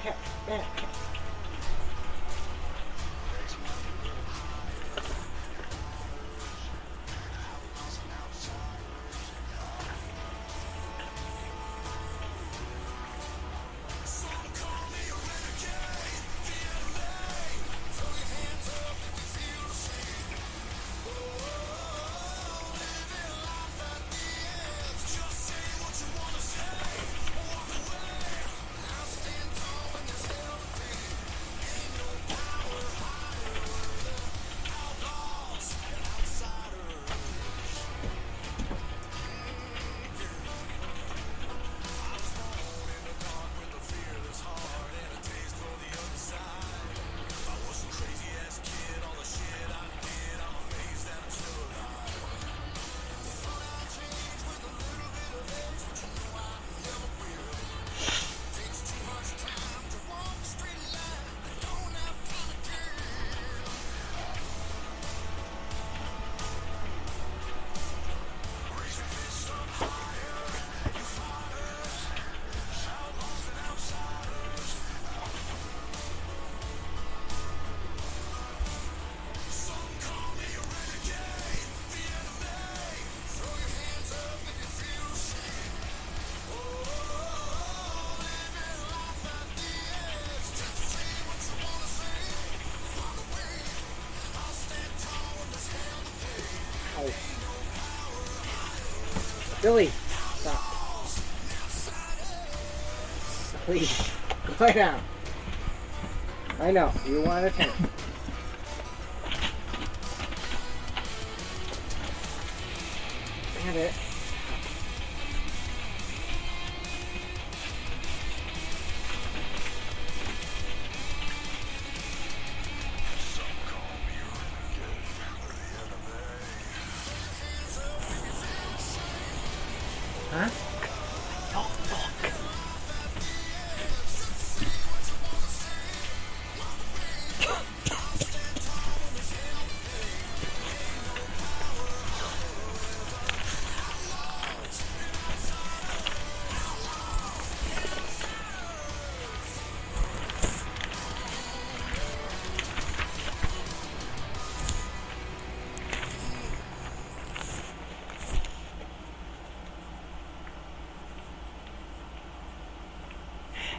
back, back. Billy, stop. Please, lie down. I know, you want attention. Got it. Huh? Oh, fuck.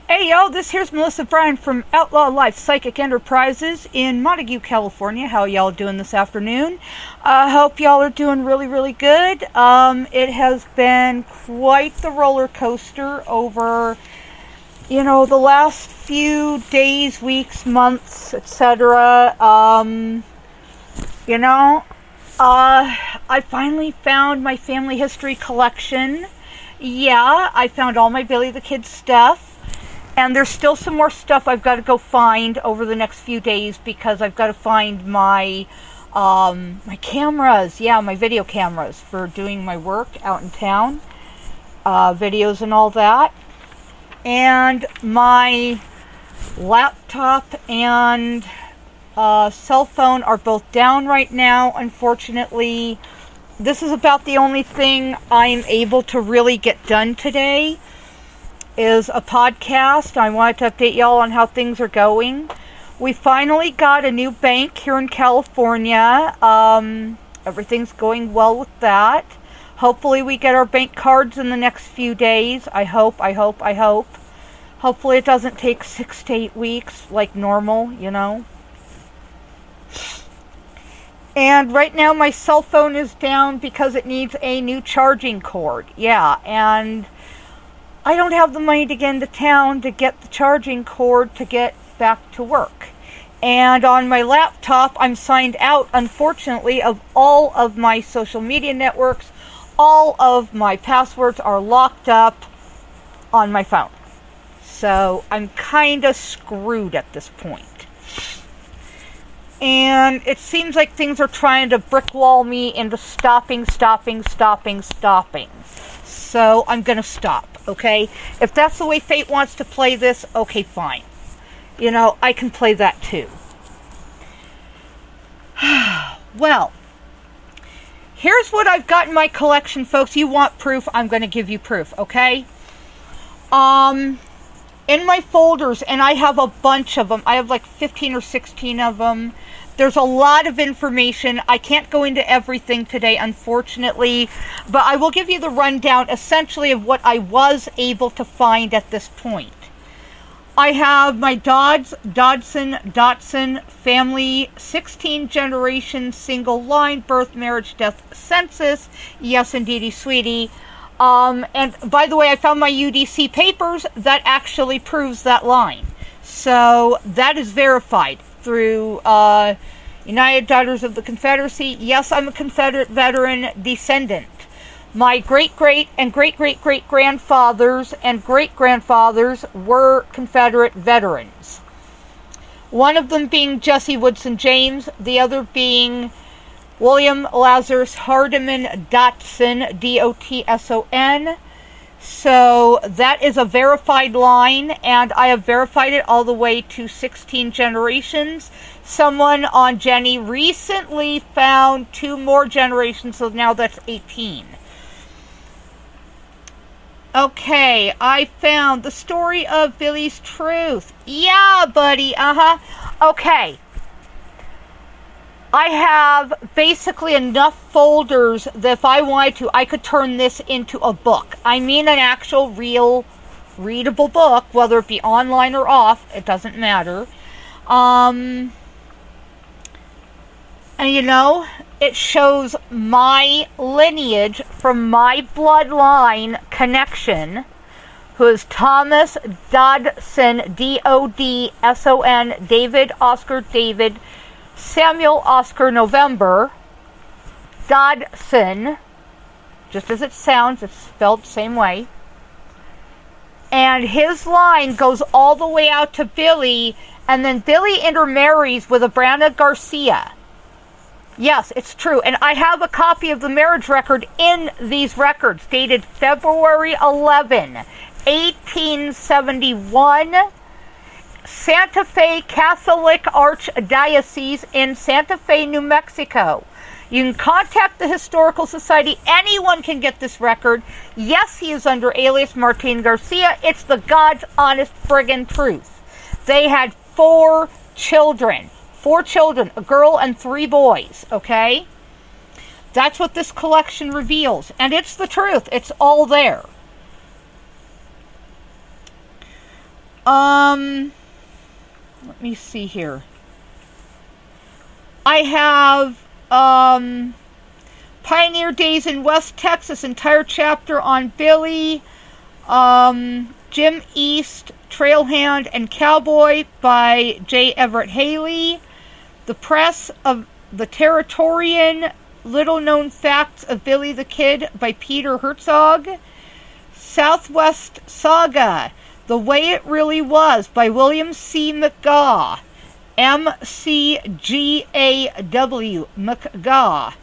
Hey y'all, this here's Melissa Bryan from Outlaw Life Psychic Enterprises in Montague, California. How y'all doing this afternoon? I hope y'all are doing really, really good. It has been quite the roller coaster over, the last few days, weeks, months, etc. I finally found my family history collection. Yeah, I found all my Billy the Kid stuff. And there's still some more stuff I've got to go find over the next few days because I've got to find my my cameras. Yeah, my video cameras for doing my work out in town. Videos and all that. And my laptop and cell phone are both down right now, unfortunately. This is about the only thing I'm able to really get done today. Is a podcast. I wanted to update y'all on how things are going. We finally got a new bank here in California. Everything's going well with that. Hopefully we get our bank cards in the next few days. I hope. Hopefully it doesn't take 6 to 8 weeks like normal, And right now my cell phone is down because it needs a new charging cord. Yeah, and I don't have the money to get into town to get the charging cord to get back to work. And on my laptop, I'm signed out, unfortunately, of all of my social media networks. All of my passwords are locked up on my phone. So I'm kind of screwed at this point. And it seems like things are trying to brick wall me into stopping. So I'm going to stop, okay? If that's the way fate wants to play this, okay, fine. I can play that too. Well, here's what I've got in my collection, folks. You want proof, I'm going to give you proof, okay? in my folders, and I have a bunch of them. I have like 15 or 16 of them. There's a lot of information. I can't go into everything today, unfortunately, but I will give you the rundown essentially of what I was able to find at this point. I have my Dodson family, 16 generation, single line, birth, marriage, death, census. Yes, indeedy, sweetie. And by the way, I found my UDC papers that actually proves that line. So that is verified through United Daughters of the Confederacy. Yes, I'm a Confederate veteran descendant. My great-great and great-great-great-grandfathers and great-grandfathers were Confederate veterans. One of them being Jesse Woodson James, the other being William Lazarus Hardiman Dotson, D-O-T-S-O-N. So that is a verified line, and I have verified it all the way to 16 generations. Someone on Jenny recently found 2 more generations, so now that's 18. Okay, I found the story of Billy's Truth. Yeah, buddy, Okay. I have basically enough folders that if I wanted to, I could turn this into a book. I mean an actual, real, readable book, whether it be online or off, it doesn't matter. And you know, it shows my lineage from my bloodline connection, who is Thomas Dodson, D-O-D-S-O-N, David, Oscar, David, Samuel, Oscar, November, Dodson, just as it sounds, it's spelled the same way. And his line goes all the way out to Billy, and then Billy intermarries with Abrana Garcia. Yes, it's true. And I have a copy of the marriage record in these records, dated February 11, 1871, Santa Fe Catholic Archdiocese in Santa Fe, New Mexico. You can contact the Historical Society. Anyone can get this record. Yes, he is under alias Martin Garcia. It's the God's honest friggin' truth. They had 4 children. 4 children, a girl and 3 boys, okay? That's what this collection reveals. And it's the truth. It's all there. Let me see here. I have Pioneer Days in West Texas, entire chapter on Billy, Jim East, Trailhand and Cowboy by J. Everett Haley, The Press of the Territorian, Little Known Facts of Billy the Kid by Peter Herzog, Southwest Saga, The Way It Really Was by William C. McGaw, M-C-G-A-W, McGaw,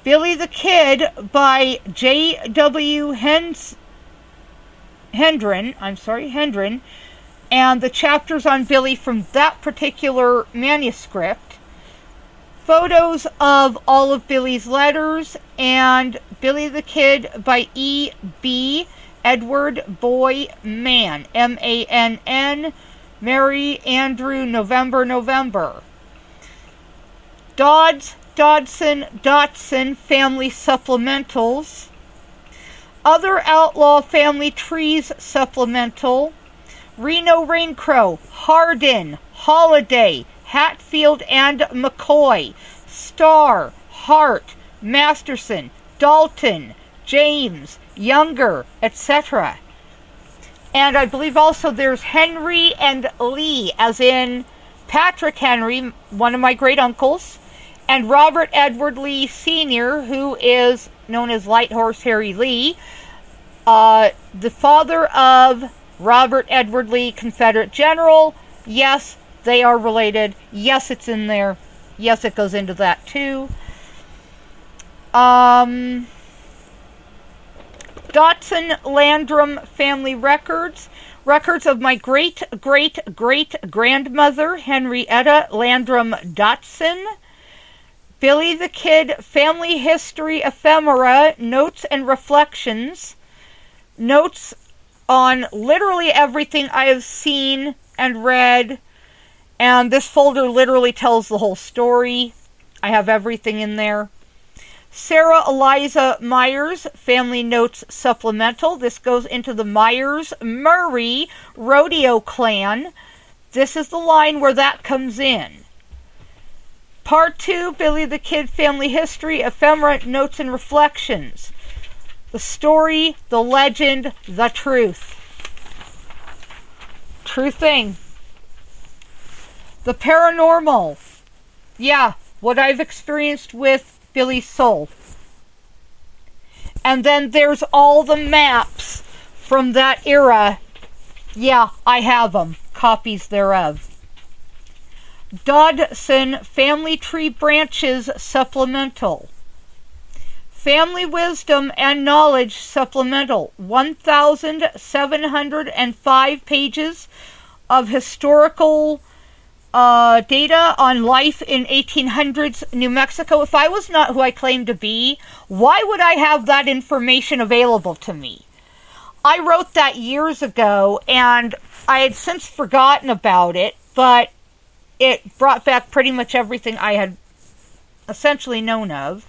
Billy the Kid by J.W. Hendren, and the chapters on Billy from that particular manuscript, photos of all of Billy's letters, and Billy the Kid by E.B. Edward Boy Mann, M-A-N-N, Mary Andrew November. Dodson Family Supplementals, Other Outlaw Family Trees Supplemental, Reno Raincrow, Hardin, Holiday, Hatfield and McCoy, Starr, Hart, Masterson, Dalton, James, Younger, etc. And I believe also there's Henry and Lee, as in Patrick Henry, one of my great uncles, and Robert Edward Lee Sr., who is known as Light Horse Harry Lee, the father of Robert Edward Lee, Confederate General. Yes, they are related. Yes, it's in there. Yes, it goes into that too. Dotson Landrum family records. Records of my great-great-great-grandmother, Henrietta Landrum Dotson. Billy the Kid family history ephemera, notes and reflections. Notes on literally everything I have seen and read. And this folder literally tells the whole story. I have everything in there. Sarah Eliza Myers, Family Notes Supplemental. This goes into the Myers-Murray Rodeo Clan. This is the line where that comes in. Part 2, Billy the Kid Family History, Ephemera, Notes and Reflections. The story, the legend, the truth. True thing. The paranormal. Yeah, what I've experienced with Billy's soul. And then there's all the maps from that era. Yeah, I have them. Copies thereof. Dodson Family Tree Branches Supplemental. Family Wisdom and Knowledge Supplemental. 1,705 pages of historical data on life in 1800s New Mexico. If I was not who I claim to be, why would I have that information available to me? I wrote that years ago, and I had since forgotten about it, but it brought back pretty much everything I had essentially known of.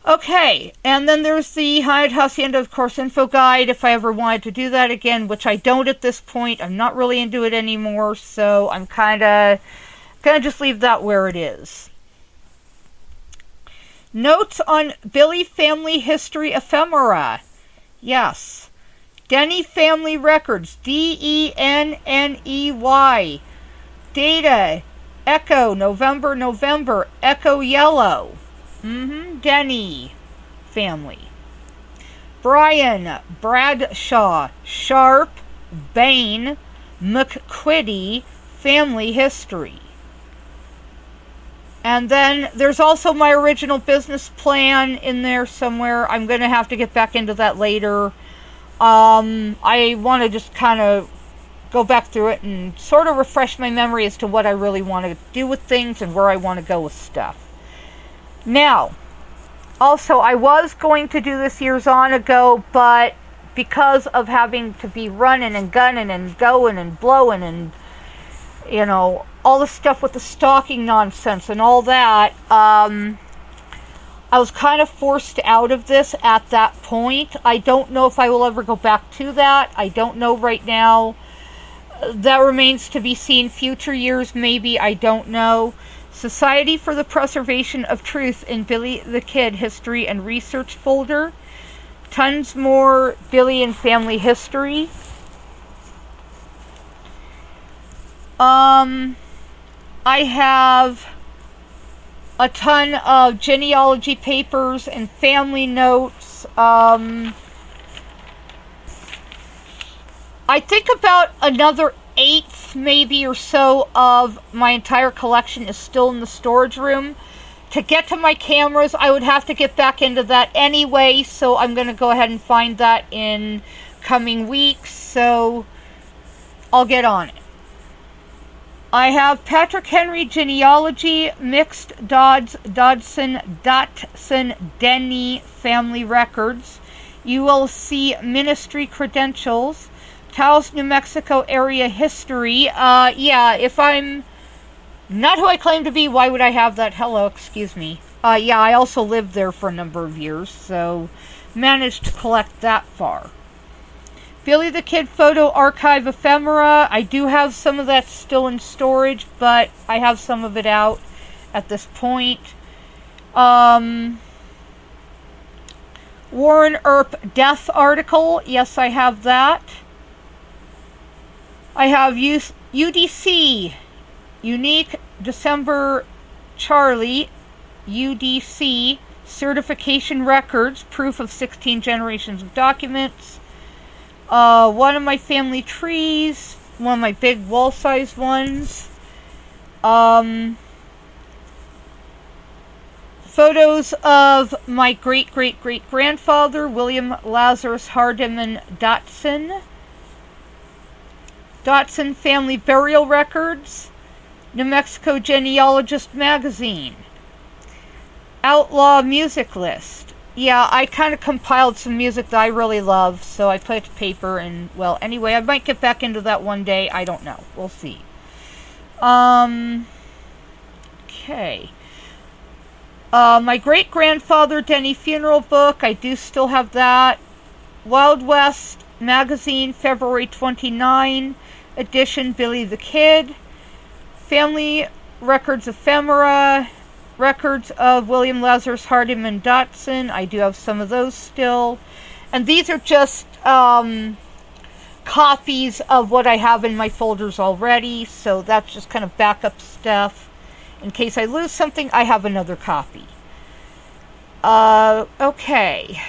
Okay, and then there's the Haunted Hacienda, of course, info guide, if I ever wanted to do that again, which I don't at this point. I'm not really into it anymore, so I'm kind of going to just leave that where it is. Notes on Billy Family History Ephemera. Yes. Denny Family Records, Denney. Data, Echo, November, Echo Yellow. Denny family. Brian Bradshaw, Sharp, Bain, McQuitty Family History. And then there's also my original business plan in there somewhere. I'm going to have to get back into that later. I want to just kind of go back through it and sort of refresh my memory as to what I really want to do with things and where I want to go with stuff. Now, also, I was going to do this years on ago, but because of having to be running and gunning and going and blowing and, you know, all the stuff with the stalking nonsense and all that, I was kind of forced out of this at that point. I don't know if I will ever go back to that. I don't know right now. That remains to be seen. Future years, maybe. I don't know. Society for the Preservation of Truth in Billy the Kid History and Research folder. Tons more Billy and family history. I have a ton of genealogy papers and family notes. I think about another eighth maybe or so of my entire collection is still in the storage room. To get to my cameras, I would have to get back into that anyway, so I'm going to go ahead and find that in coming weeks, so I'll get on it. I have Patrick Henry Genealogy, Mixed Dodson, Denny Family Records, ULC Ministry Credentials, Taos, New Mexico Area History. Yeah, if I'm not who I claim to be, why would I have that? Hello, excuse me. Yeah, I also lived there for a number of years, so managed to collect that far. Billy the Kid Photo Archive Ephemera. I do have some of that still in storage, but I have some of it out at this point. Warren Earp death article. Yes, I have that. I have UDC, Unique December Charlie, UDC, Certification Records, proof of 16 generations of documents. One of my family trees, one of my big wall-sized ones. Photos of my great-great-great-grandfather, William Lazarus Hardiman Dotson. Dotson Family Burial Records, New Mexico Genealogist Magazine, Outlaw Music List, yeah, I kind of compiled some music that I really love, so I put it to paper, and, well, anyway, I might get back into that one day. I don't know. We'll see. Okay. My great-grandfather Denny funeral book, I do still have that. Wild West magazine, February 29 edition, Billy the Kid. Family Records Ephemera, records of William Lazarus Hardiman Dotson. I do have some of those still. And these are just copies of what I have in my folders already. So that's just kind of backup stuff. In case I lose something, I have another copy. Okay.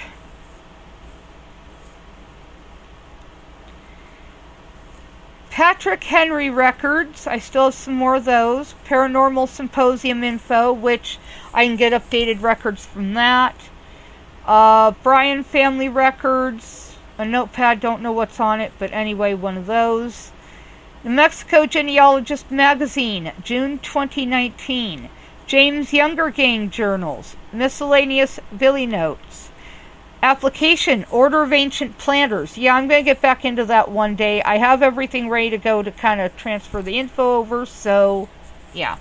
Patrick Henry records. I still have some more of those. Paranormal Symposium info, which I can get updated records from that. Bryan family records. A notepad, don't know what's on it, but anyway, one of those. New Mexico Genealogist Magazine, June 2019. James Younger Gang Journals. Miscellaneous Billy Notes. Application, Order of Ancient Planters. Yeah, I'm going to get back into that one day. I have everything ready to go to kind of transfer the info over, so yeah.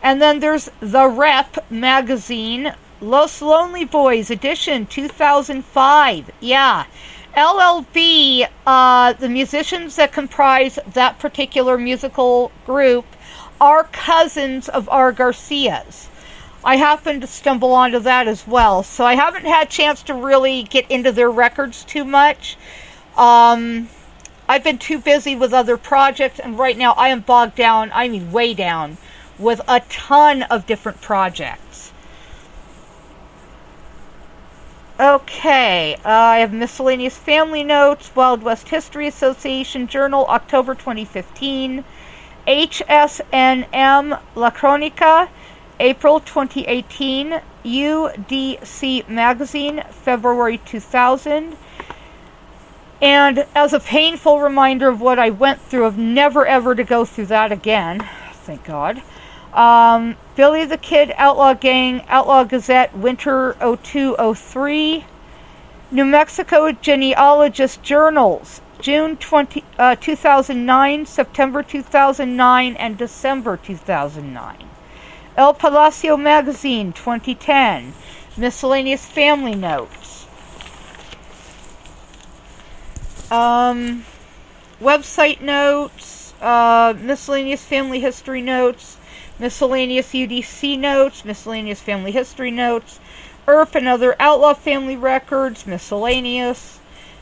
And then there's The Rep magazine, Los Lonely Boys edition, 2005. Yeah. LLB, the musicians that comprise that particular musical group are cousins of R. Garcia's. I happened to stumble onto that as well, so I haven't had a chance to really get into their records too much. I've been too busy with other projects, and right now I am bogged down, I mean way down, with a ton of different projects. Okay, I have Miscellaneous Family Notes, Wild West History Association Journal, October 2015, HSNM La Cronica, April 2018, UDC Magazine, February 2000. And as a painful reminder of what I went through, of never ever to go through that again, thank God. Billy the Kid Outlaw Gang, Outlaw Gazette, Winter 0203. New Mexico Genealogist Journals, June 2009, September 2009, and December 2009. El Palacio Magazine, 2010. Miscellaneous Family Notes. Website notes, Miscellaneous Family History Notes, Miscellaneous UDC Notes, Miscellaneous Family History Notes, ERP and Other Outlaw Family Records, Miscellaneous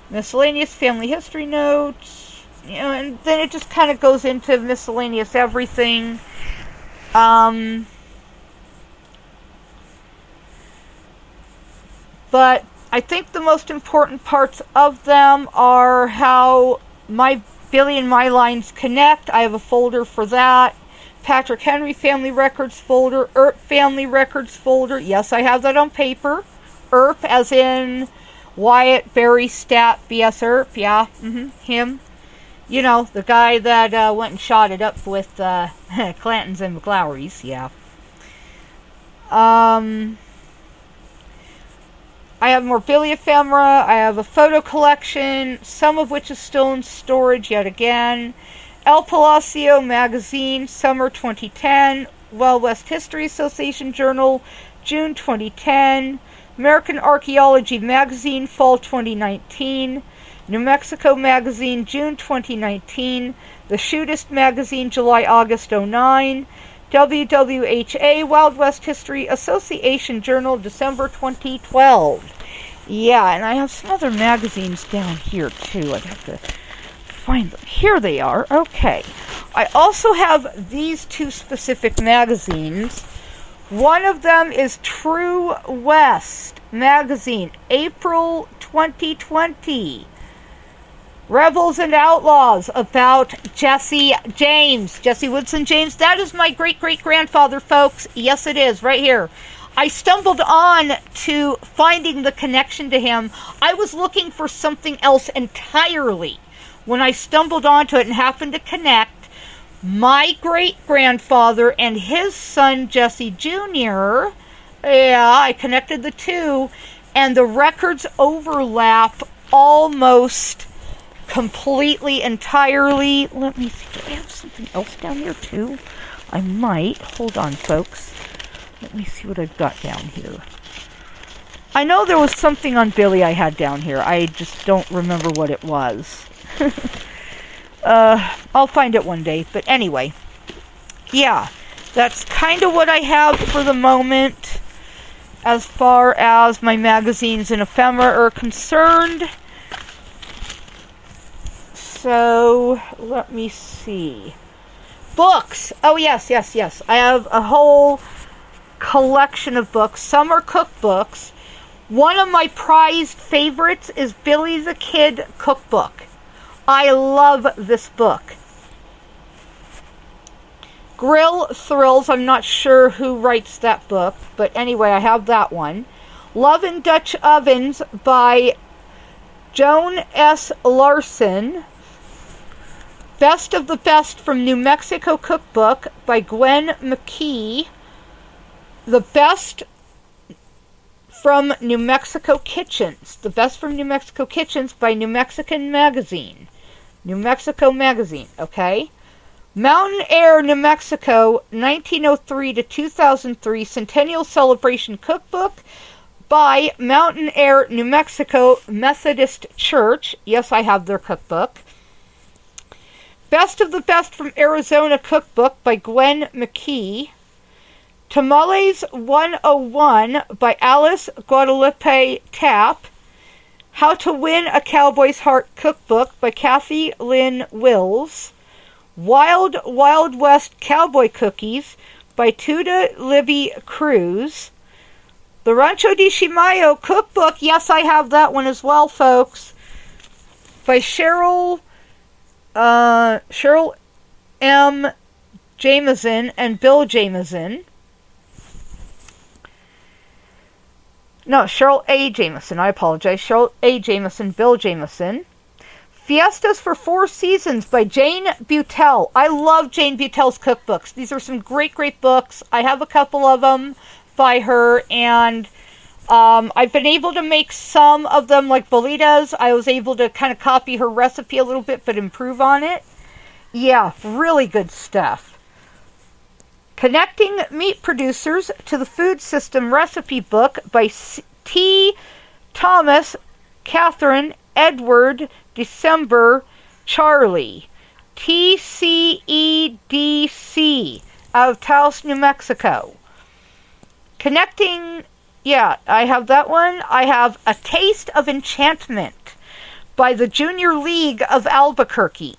Family History Notes, you know, and then it just kind of goes into miscellaneous everything. But I think the most important parts of them are how my Billy and my lines connect. I have a folder for that. Patrick Henry Family Records folder. ERP Family Records folder. Yes, I have that on paper. ERP as in Wyatt, Barry, Stat, B.S. ERP. Yeah, him. You know, the guy that went and shot it up with Clantons and McLaury's. Yeah. I have more Billy ephemera. I have a photo collection, some of which is still in storage yet again. El Palacio Magazine, Summer 2010. Wild West History Association Journal, June 2010. American Archaeology Magazine, Fall 2019. New Mexico Magazine, June 2019. The Shootist Magazine, July-August 09. WWHA Wild West History Association Journal, December 2012. Yeah, and I have some other magazines down here too. I'd have to find them. Here they are. Okay. I also have these two specific magazines. One of them is True West Magazine, April 2020. Rebels and Outlaws, about Jesse James. Jesse Woodson James. That is my great-great-grandfather, folks. Yes, it is, right here. I stumbled on to finding the connection to him. I was looking for something else entirely when I stumbled onto it and happened to connect my great-grandfather and his son, Jesse Jr. Yeah, I connected the two and the records overlap almost completely, entirely. Let me see. Do I have something else down here too? I might. Hold on, folks. Let me see what I've got down here. I know there was something on Billy I had down here. I just don't remember what it was. I'll find it one day. But anyway, yeah, that's kind of what I have for the moment as far as my magazines and ephemera are concerned. So, let me see. Books! Oh, yes. I have a whole collection of books. Some are cookbooks. One of my prized favorites is Billy the Kid Cookbook. I love this book. Grill Thrills, I'm not sure who writes that book, but anyway, I have that one. Love in Dutch Ovens by Joan S. Larson. Best of the Best from New Mexico Cookbook by Gwen McKee. The Best from New Mexico Kitchens. The Best from New Mexico Kitchens by New Mexican Magazine. New Mexico Magazine, okay? Mountain Air, New Mexico, 1903 to 2003 Centennial Celebration Cookbook by Mountain Air, New Mexico Methodist Church. Yes, I have their cookbook. Best of the Best from Arizona Cookbook by Gwen McKee. Tamales 101 by Alice Guadalupe Tapp. How to Win a Cowboy's Heart Cookbook by Kathy Lynn Wills. Wild Wild West Cowboy Cookies by Tuda Libby Cruz. The Rancho de Chimayo Cookbook, yes, I have that one as well, folks, by Cheryl M. Jameson and Bill Jameson. No, Cheryl A. Jameson, I apologize. Cheryl A. Jameson, Bill Jameson. Fiestas for Four Seasons by Jane Butel. I love Jane Butel's cookbooks. These are some great books. I have a couple of them by her, and I've been able to make some of them like bolitas. I was able to kind of copy her recipe a little bit, but improve on it. Yeah, really good stuff. Connecting Meat Producers to the Food System Recipe Book by T. Thomas, Catherine, Edward, December, Charlie. TCEDC out of Taos, New Mexico. Connecting, yeah, I have that one. I have A Taste of Enchantment by the Junior League of Albuquerque.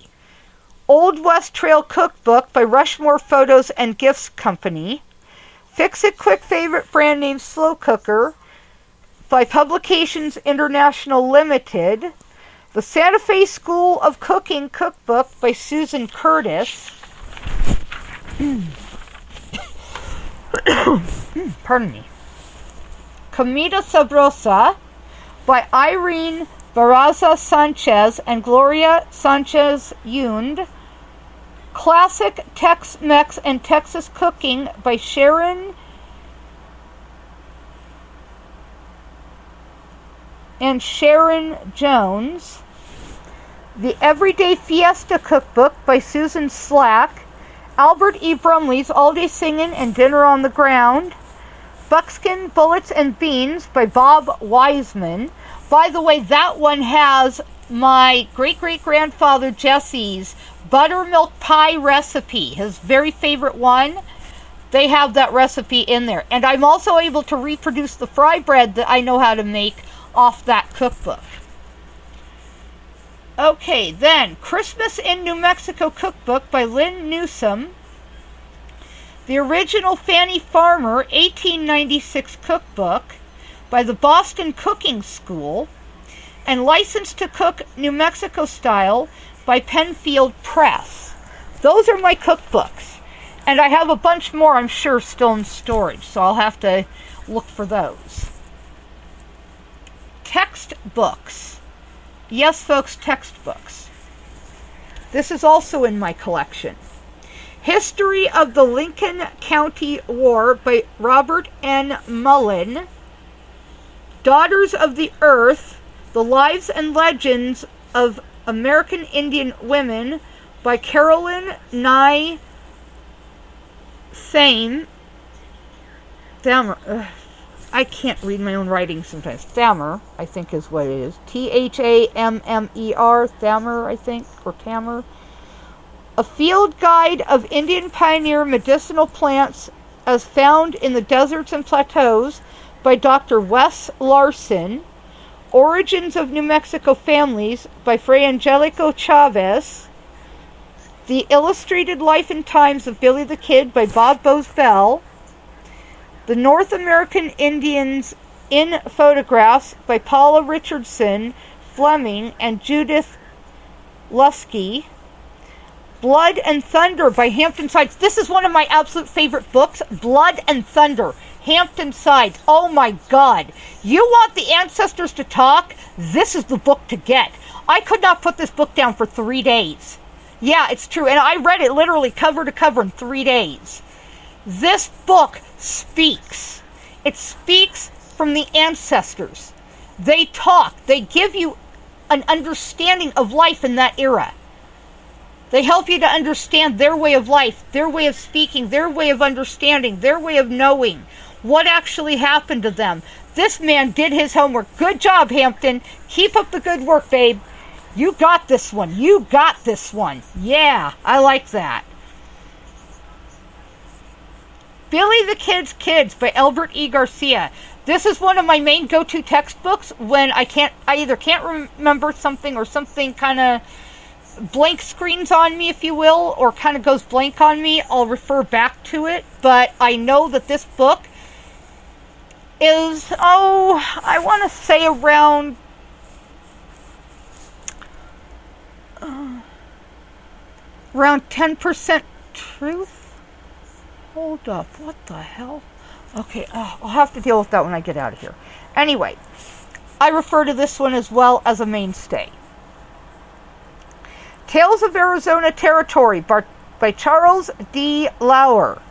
Old West Trail Cookbook by Rushmore Photos and Gifts Company. Fix It Quick Favorite Brand Name Slow Cooker by Publications International Limited. The Santa Fe School of Cooking Cookbook by Susan Curtis. Pardon me. Comida Sabrosa by Irene Barraza Sanchez and Gloria Sanchez Yund. Classic Tex-Mex and Texas Cooking by Sharon and Sharon Jones. The Everyday Fiesta Cookbook by Susan Slack. Albert E. Brumley's All Day Singin' and Dinner on the Ground. Buckskin Bullets and Beans by Bob Wiseman. By the way, that one has my great-great-grandfather Jesse's buttermilk pie recipe, his very favorite one. They have that recipe in there. And I'm also able to reproduce the fry bread that I know how to make off that cookbook. Okay, then, Christmas in New Mexico Cookbook by Lynn Newsom. The Original Fannie Farmer 1896 Cookbook by the Boston Cooking School. And License to Cook New Mexico Style by Penfield Press. Those are my cookbooks. And I have a bunch more, I'm sure, still in storage, so I'll have to look for those. Textbooks. Yes, folks, textbooks. This is also in my collection. History of the Lincoln County War by Robert N. Mullen. Daughters of the Earth, The Lives and Legends of American Indian Women by Carolyn Nye Thamer. I can't read my own writing sometimes. Thamer, I think is what it is. Thammer, Thamer, I think, or Tamer. A field guide of Indian pioneer medicinal plants as found in the deserts and plateaus by Dr. Wes Larson. Origins of New Mexico Families by Fray Angelico Chavez. The Illustrated Life and Times of Billy the Kid by Bob Boswell. The North American Indians in Photographs by Paula Richardson Fleming and Judith Lusky. Blood and Thunder by Hampton Sides. This is one of my absolute favorite books. Blood and Thunder. Hampton Sides. Oh my God. You want the ancestors to talk? This is the book to get. I could not put this book down for 3 days. Yeah, it's true. And I read it literally cover to cover in 3 days. This book speaks. It speaks from the ancestors. They talk. They give you an understanding of life in that era. They help you to understand their way of life, their way of speaking, their way of understanding, their way of knowing what actually happened to them. This man did his homework. Good job, Hampton. Keep up the good work, babe. You got this one. You got this one. Yeah, I like that. Billy the Kid's Kids by Albert E. Garcia. This is one of my main go-to textbooks when I either can't remember something or something kind of blank screens on me, if you will, or kind of goes blank on me. I'll refer back to it, but I know that this book is, I want to say around around 10% truth. Hold up, what the hell? Okay, I'll have to deal with that when I get out of here. Anyway, I refer to this one as well as a mainstay. Tales of Arizona Territory by Charles D. Lauer.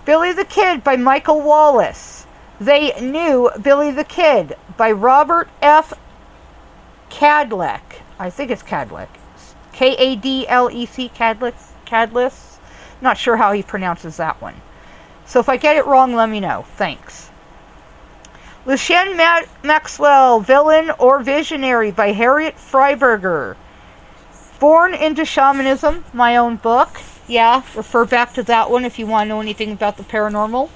Billy the Kid by Michael Wallace. They Knew Billy the Kid by Robert F. Cadleck. I think it's Cadleck. Kadlec, Cadlis. Not sure how he pronounces that one. So if I get it wrong, let me know. Thanks. Lucien Maxwell, Villain or Visionary by Harriet Freiberger. Born into Shamanism, my own book. Yeah, refer back to that one if you want to know anything about the paranormal.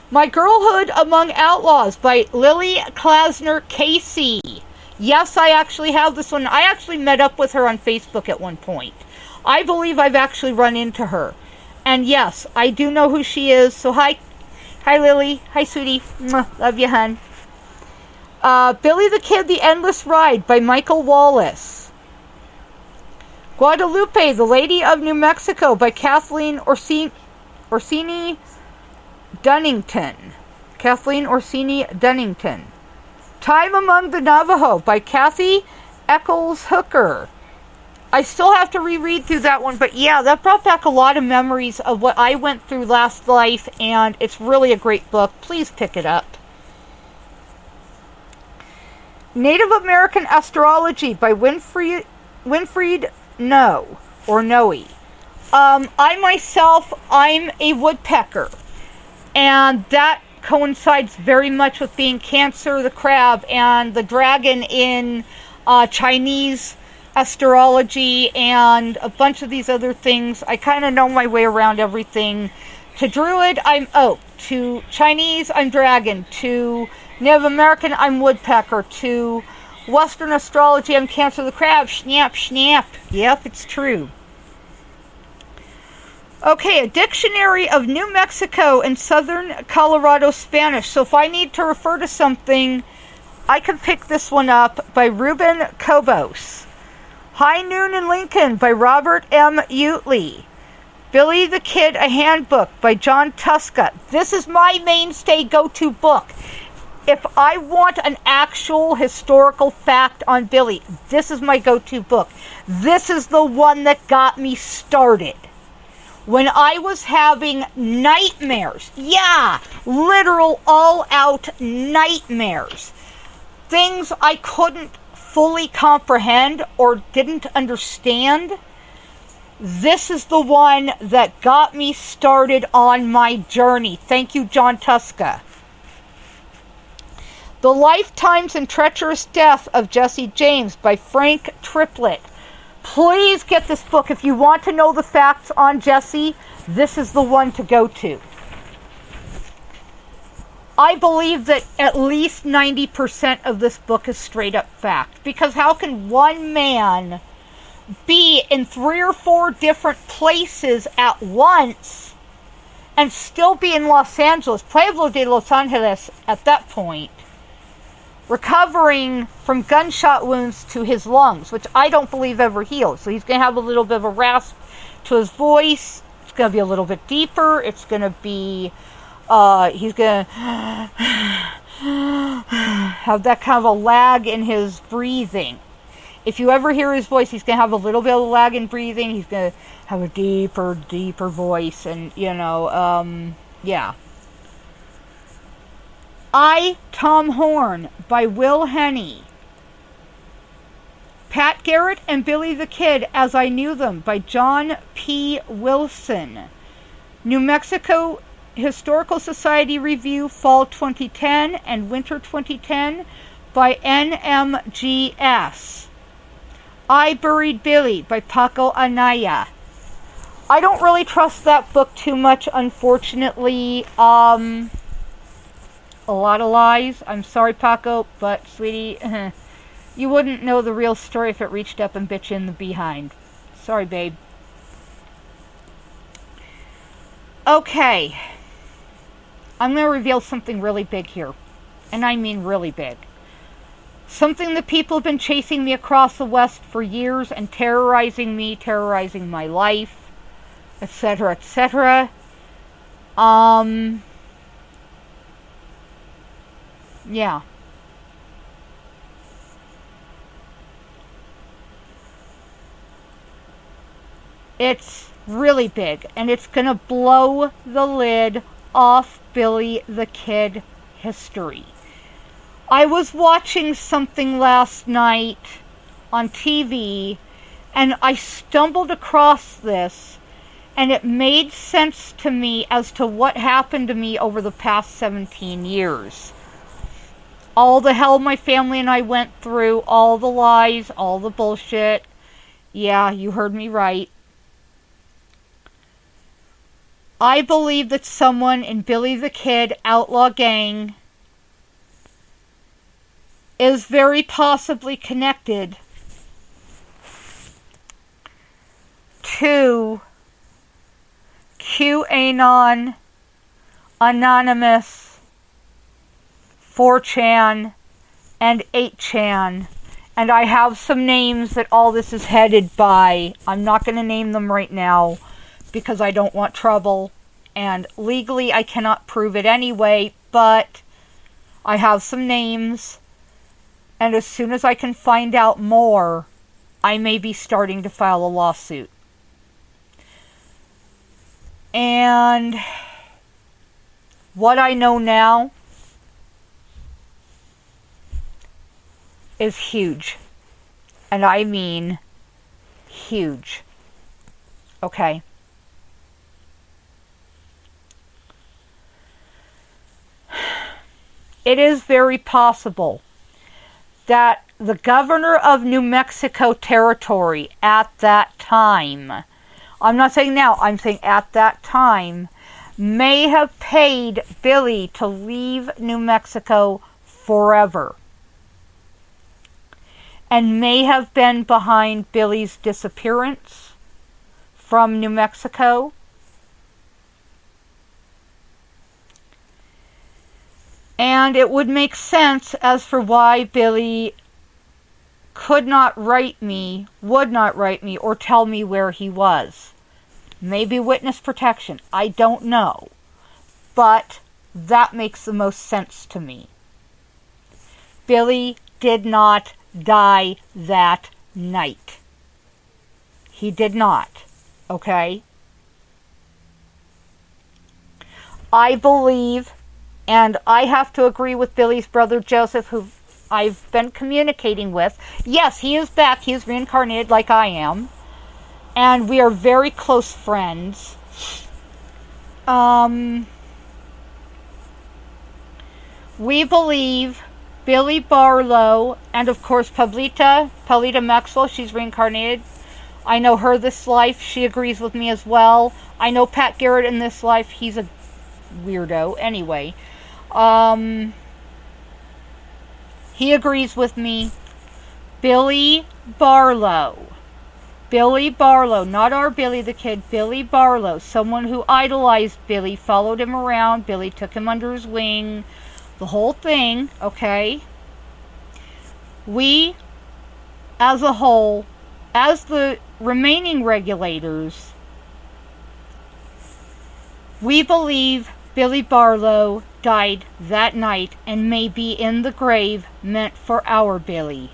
My Girlhood Among Outlaws by Lily Klasner Casey. Yes, I actually have this one. I actually met up with her on Facebook at one point. I believe I've actually run into her. And yes, I do know who she is. So hi Lily. Hi, sweetie. Mwah. Love you, hun. Billy the Kid, The Endless Ride by Michael Wallace. Guadalupe, the Lady of New Mexico by Kathleen Orsini Dunnington. Kathleen Orsini Dunnington. Time Among the Navajo by Kathy Eccles Hooker. I still have to reread through that one, but yeah, that brought back a lot of memories of what I went through last life, and it's really a great book. Please pick it up. Native American Astrology by Winfried Noe. I myself, I'm a woodpecker, and that coincides very much with being Cancer, the crab, and the dragon in Chinese astrology and a bunch of these other things. I kind of know my way around everything. To Druid, I'm oak. To Chinese, I'm dragon. To Native American, I'm woodpecker. To Western astrology, I'm Cancer the crab. Snap, snap. Yep, it's true. Okay, a dictionary of New Mexico and Southern Colorado Spanish. So if I need to refer to something, I can pick this one up by Ruben Cobos. High Noon in Lincoln by Robert M. Utley. Billy the Kid, A Handbook by John Tuska. This is my mainstay go-to book. If I want an actual historical fact on Billy, this is my go-to book. This is the one that got me started. when I was having nightmares. Yeah, literal all-out nightmares. Things I couldn't fully comprehend or didn't understand. This is the one that got me started on my journey. Thank you, John Tuska. The Lifetimes and Treacherous Death of Jesse James by Frank Triplett. Please get this book. If you want to know the facts on Jesse, this is the one to go to. I believe that at least 90% of this book is straight up fact. Because how can one man be in 3 or 4 different places at once and still be in Los Angeles, Pueblo de Los Angeles at that point, recovering from gunshot wounds to his lungs, which I don't believe ever healed. So he's going to have a little bit of a rasp to his voice. It's going to be a little bit deeper. It's going to be, he's going to have that kind of a lag in his breathing. If you ever hear his voice, he's going to have a little bit of lag in breathing. He's going to have a deeper, deeper voice. And, yeah. Tom Horn by Will Henney. Pat Garrett and Billy the Kid as I Knew Them by John P. Wilson. New Mexico Historical Society Review Fall 2010 and Winter 2010 by NMGS. I Buried Billy by Paco Anaya. I don't really trust that book too much, unfortunately. A lot of lies. I'm sorry, Paco, but sweetie, you wouldn't know the real story if it reached up and bit you in the behind. Sorry, babe. Okay. I'm going to reveal something really big here. And I mean really big. Something that people have been chasing me across the West for years and terrorizing me, terrorizing my life, etc., etc. Yeah. It's really big, and it's going to blow the lid off Billy the Kid history. I was watching something last night on TV, and I stumbled across this, and it made sense to me as to what happened to me over the past 17 years. All the hell my family and I went through, all the lies, all the bullshit. Yeah, you heard me right. I believe that someone in Billy the Kid Outlaw Gang is very possibly connected to QAnon, Anonymous, 4chan, and 8chan. And I have some names that all this is headed by. I'm not going to name them right now because I don't want trouble. And legally I cannot prove it anyway, but I have some names. And as soon as I can find out more, I may be starting to file a lawsuit. And what I know now is huge. And I mean huge. Okay? It is very possible that the governor of New Mexico Territory at that time, I'm not saying now, I'm saying at that time, may have paid Billy to leave New Mexico forever. And may have been behind Billy's disappearance from New Mexico. And it would make sense as for why Billy could not write me, would not write me, or tell me where he was. Maybe witness protection. I don't know. But that makes the most sense to me. Billy did not die that night. He did not. Okay? I believe, and I have to agree with Billy's brother Joseph, who I've been communicating with. Yes, he is back. He is reincarnated like I am. And we are very close friends. We believe Billy Barlow, and of course Pablita Maxwell, she's reincarnated. I know her this life. She agrees with me as well. I know Pat Garrett in this life. He's a weirdo. Anyway. He agrees with me. Billy Barlow, not our Billy the Kid, Billy Barlow, someone who idolized Billy, followed him around. Billy took him under his wing. The whole thing, okay? We, as a whole, as the remaining regulators, we believe Billy Barlow died that night and may be in the grave meant for our Billy.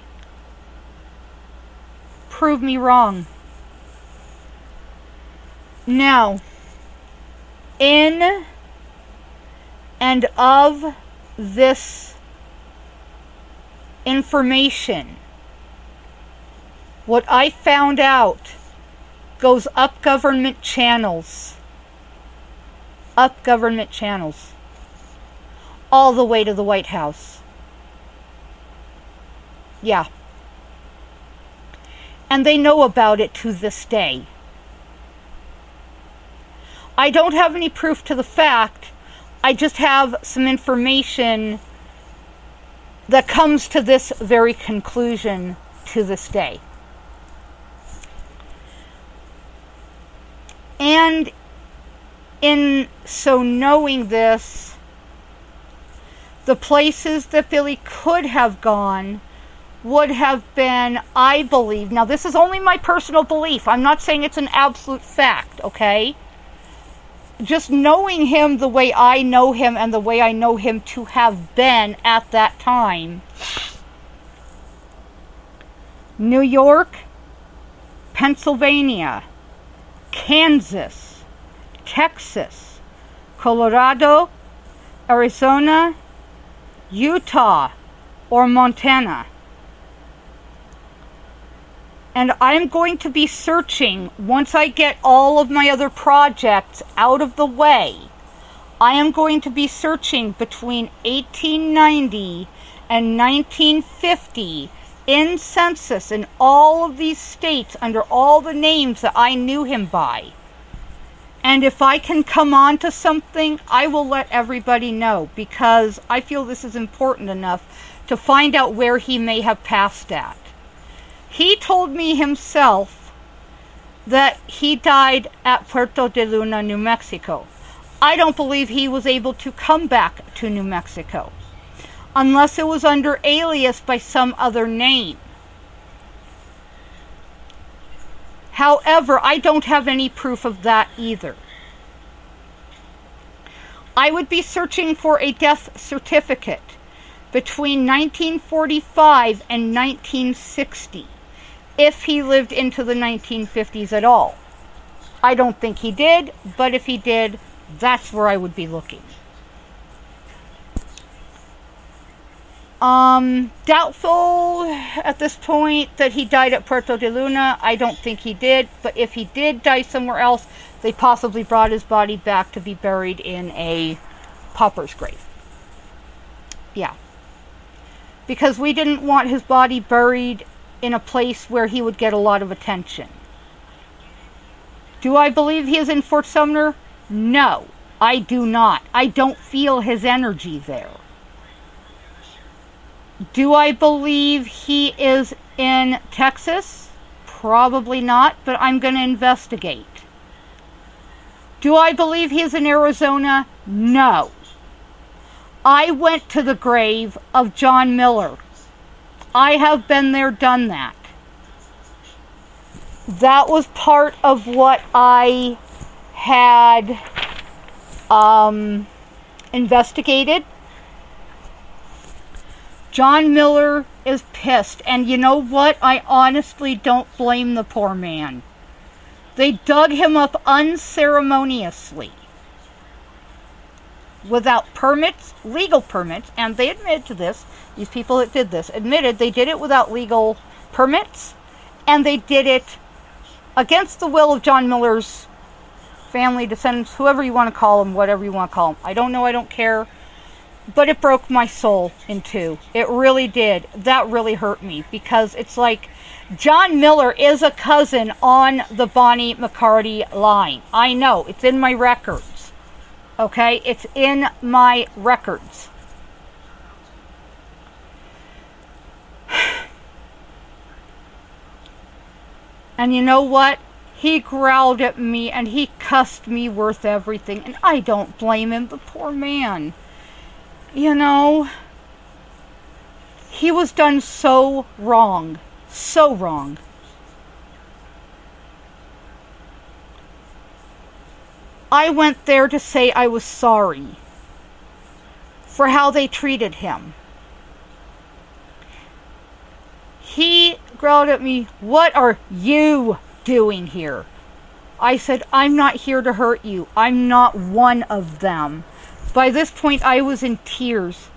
Prove me wrong. Now, in and of this information, what I found out goes up government channels. Up government channels. All the way to the White House. Yeah. And they know about it to this day. I don't have any proof to the fact. I just have some information that comes to this very conclusion to this day. And in so knowing this, the places that Billy could have gone would have been, I believe, now this is only my personal belief, I'm not saying it's an absolute fact, okay? Just knowing him the way I know him and the way I know him to have been at that time. New York, Pennsylvania, Kansas, Texas, Colorado, Arizona, Utah, or Montana. And I'm going to be searching, once I get all of my other projects out of the way, I am going to be searching between 1890 and 1950 in census in all of these states under all the names that I knew him by. And if I can come on to something, I will let everybody know, because I feel this is important enough to find out where he may have passed at. He told me himself that he died at Puerto de Luna, New Mexico. I don't believe he was able to come back to New Mexico, unless it was under alias by some other name. However, I don't have any proof of that either. I would be searching for a death certificate between 1945 and 1960, if he lived into the 1950s at all. I don't think he did, but if he did, that's where I would be looking. Doubtful at this point that he died at Puerto de Luna. I don't think he did, but if he did die somewhere else, they possibly brought his body back to be buried in a pauper's grave. Yeah. Because we didn't want his body buried in a place where he would get a lot of attention. Do I believe he is in Fort Sumner? No, I do not. I don't feel his energy there. Do I believe he is in Texas? Probably not, but I'm going to investigate. Do I believe he is in Arizona? No. I went to the grave of John Miller. I have been there, done that. That was part of what I had investigated. John Miller is pissed, and you know what? I honestly don't blame the poor man. They dug him up unceremoniously. without permits, legal permits, and they admitted to this. These people that did this admitted they did it without legal permits, and they did it against the will of John Miller's family, descendants, whoever you want to call them, whatever you want to call them. I don't know, I don't care. But it broke my soul in two. It really did. That really hurt me, because it's like John Miller is a cousin on the Bonnie McCarty line. I know. It's in my records. Okay? It's in my records. And you know what? He growled at me and he cussed me worth everything. And I don't blame him, the poor man. You know, he was done so wrong. So wrong. I went there to say I was sorry for how they treated him. He growled at me, "What are you doing here?" I said, "I'm not here to hurt you. I'm not one of them." By this point, I was in tears.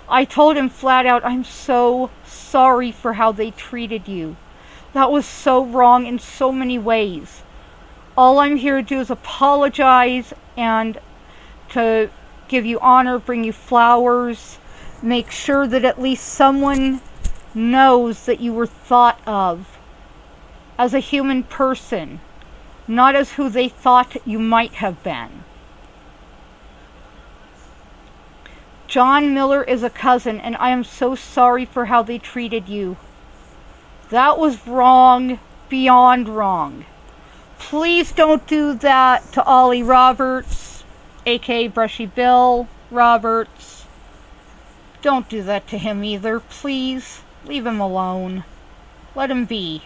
I told him flat out, "I'm so sorry for how they treated you. That was so wrong in so many ways. All I'm here to do is apologize and to give you honor, bring you flowers, make sure that at least someone knows that you were thought of as a human person, not as who they thought you might have been. John Miller is a cousin, and I am so sorry for how they treated you. That was wrong, beyond wrong. Please don't do that to Ollie Roberts, aka Brushy Bill Roberts. Don't do that to him either, please. Leave him alone. Let him be.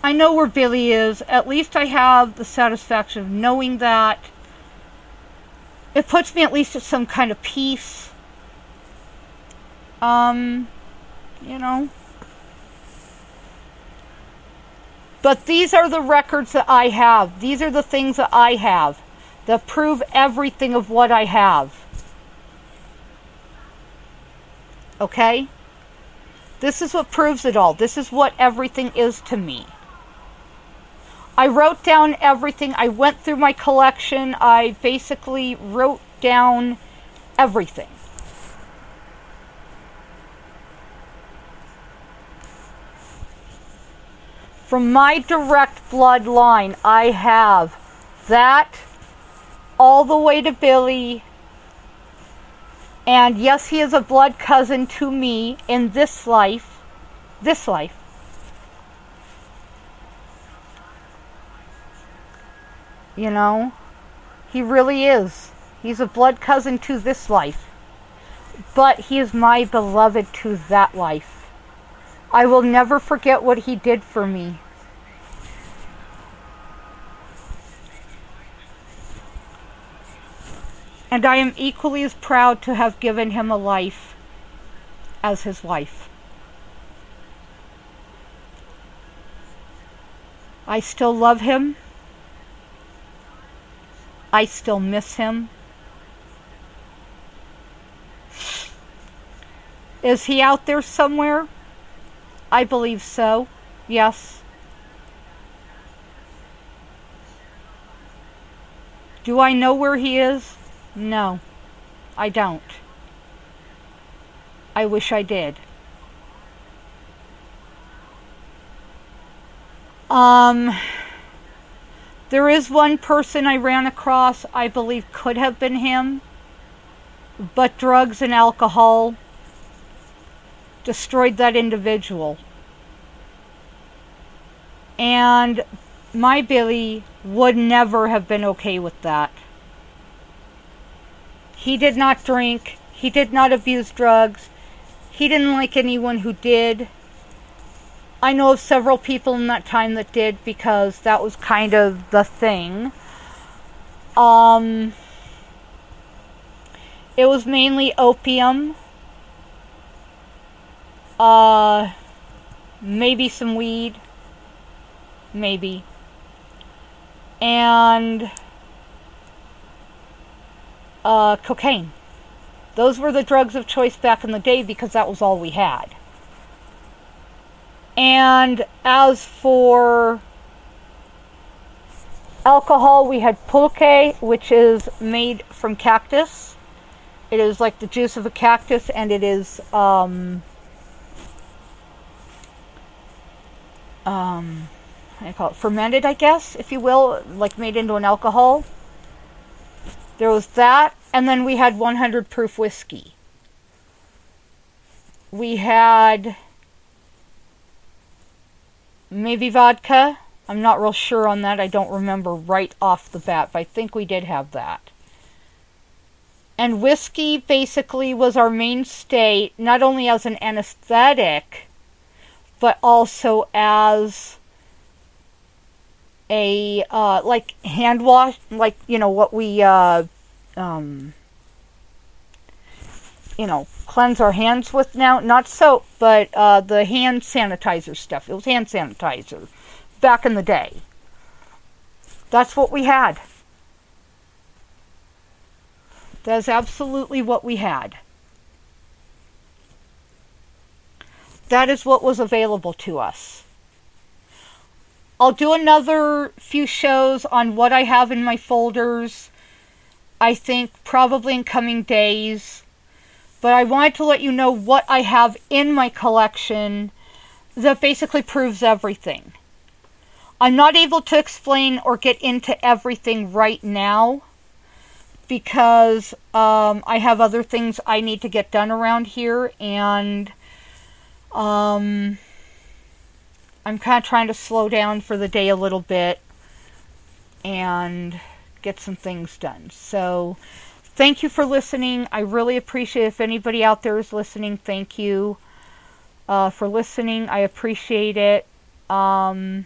I know where Billy is. At least I have the satisfaction of knowing that. It puts me at least at some kind of peace. You know. But these are the records that I have. These are the things that I have that prove everything of what I have. Okay? This is what proves it all. This is what everything is to me. I wrote down everything. I went through my collection. I basically wrote down everything. From my direct bloodline, I have that all the way to Billy. And yes, he is a blood cousin to me in this life. This life. You know, he really is. He's a blood cousin to this life. But he is my beloved to that life. I will never forget what he did for me. And I am equally as proud to have given him a life as his wife. I still love him. I still miss him. Is he out there somewhere? I believe so. Yes. Do I know where he is? No, I don't. I wish I did. There is one person I ran across I believe could have been him, but drugs and alcohol destroyed that individual. And my Billy would never have been okay with that. He did not drink. He did not abuse drugs. He didn't like anyone who did. I know of several people in that time that did, because that was kind of the thing. It was mainly opium. Maybe some weed. Maybe. And cocaine. Those were the drugs of choice back in the day because that was all we had. And as for alcohol, we had pulque, which is made from cactus. It is like the juice of a cactus, and it is how do you call it? Fermented, I guess, if you will, like made into an alcohol. There was that, and then we had 100 proof whiskey. We had maybe vodka. I'm not real sure on that. I don't remember right off the bat, but I think we did have that. And whiskey basically was our mainstay, not only as an anesthetic, but also as a, like hand wash, like, you know, what we, cleanse our hands with now. Not soap, but the hand sanitizer stuff. It was hand sanitizer back in the day. That's what we had. That's absolutely what we had. That is what was available to us. I'll do another few shows on what I have in my folders, I think probably in coming days. But I wanted to let you know what I have in my collection that basically proves everything. I'm not able to explain or get into everything right now because I have other things I need to get done around here, and I'm kind of trying to slow down for the day a little bit and get some things done. So thank you for listening. I really appreciate it. If anybody out there is listening, thank you for listening. I appreciate it. You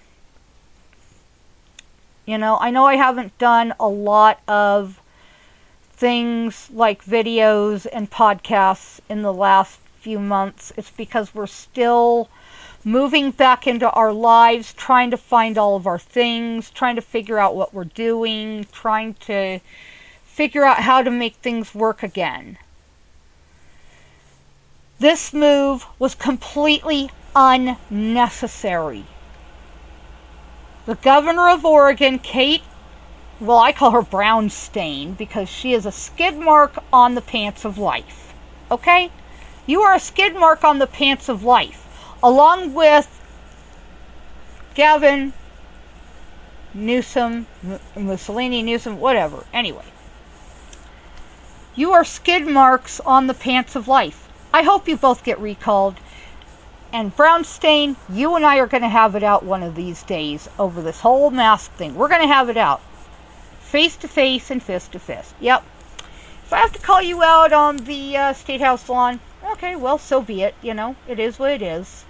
know, I know I haven't done a lot of things like videos and podcasts in the last few months. It's because we're still moving back into our lives, trying to find all of our things, trying to figure out what we're doing, trying to figure out how to make things work again. This move was completely unnecessary. The governor of Oregon, Kate, well, I call her Brownstein because she is a skid mark on the pants of life. Okay? You are a skid mark on the pants of life, along with Gavin Newsom, Mussolini, Newsom, whatever. Anyway, you are skid marks on the pants of life. I hope you both get recalled. And Brownstein, you and I are going to have it out one of these days over this whole mask thing. We're going to have it out. Face to face and fist to fist. Yep. If I have to call you out on the State House lawn, okay, well, so be it. You know, it is what it is.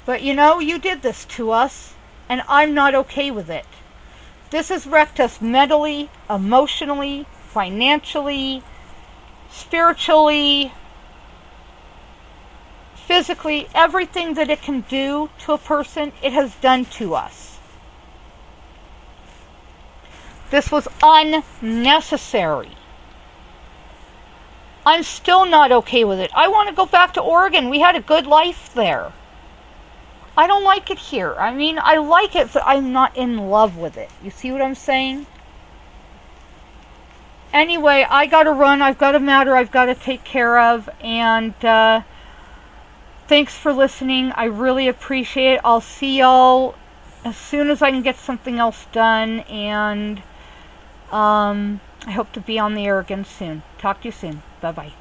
But you know, you did this to us, and I'm not okay with it. This has wrecked us mentally, emotionally, financially, spiritually, physically. Everything that it can do to a person, it has done to us. This was unnecessary. I'm still not okay with it. I want to go back to Oregon. We had a good life there. I don't like it here. I mean, I like it, but I'm not in love with it. You see what I'm saying? Anyway, I gotta run. I've got a matter I've got to take care of. And thanks for listening. I really appreciate it. I'll see y'all as soon as I can get something else done. And I hope to be on the air again soon. Talk to you soon. Bye-bye.